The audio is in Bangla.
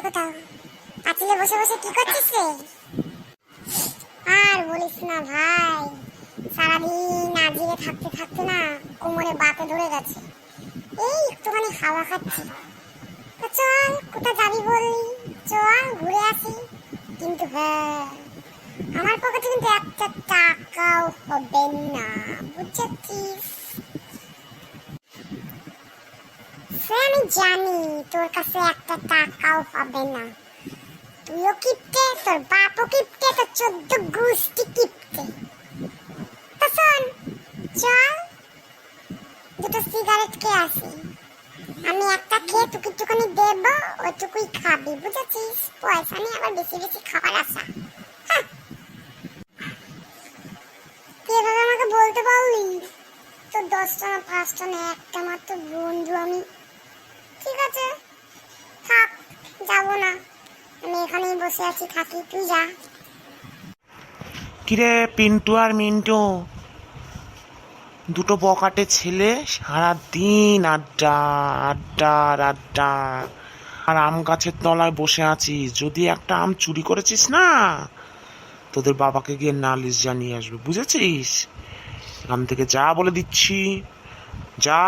কোথাও। পাঁচিলে বসে বসে কি করছিস রে? আর বলিস না ভাই, সারাদিন আজিরে থাকতে থাকতে না কোমরে বাতে ধরে গেছে। এই একটুখানি হাওয়া খাচ্ছি। তো চল, কোথায় যাবি বললি? চল ঘুরে আসি। কিন্তু হ্যাঁ, আমার পকেটে কিন্তু একটা টাকাও হবে না, বুঝেছিস? আমি জানি তোর কাছে একটা টাকাও হবে না। তুইও কিপটে, তোর বাপও কিপটে, তোর 14 গোষ্ঠী কিপটে। তো শোন, চল দুটো সিগারেট খেয়ে আসি। আমি একটা খেয়ে তোকে একটুখানি দেবো, ওইটুকুই খাবি, বুঝেছিস? পয়সা নিয়ে আবার বেশি বেশি খাবার আসা। তুই এভাবে আমাকে বলতে পারলি? তোর 10টা না 5টা না একটা মাত্র বন্ধু আমি। ঠিক আছে, থাক, যাবো না, আমি এখানেই বসে আছি, থাকি, তুই যা। কিরে পিন্টু আর মিন্টু, দুটো বকাটে ছেলে, সারাদিন আড্ডা আড্ডা আর আড্ডা। আর আম গাছের তলায় বসে আছিস, যদি একটা আম চুরি করেছিস না, তোদের বাবাকে গিয়ে নালিশ জানিয়ে আসবে, বুঝেছিস? এখান থেকে যা বলে দিচ্ছি, যা।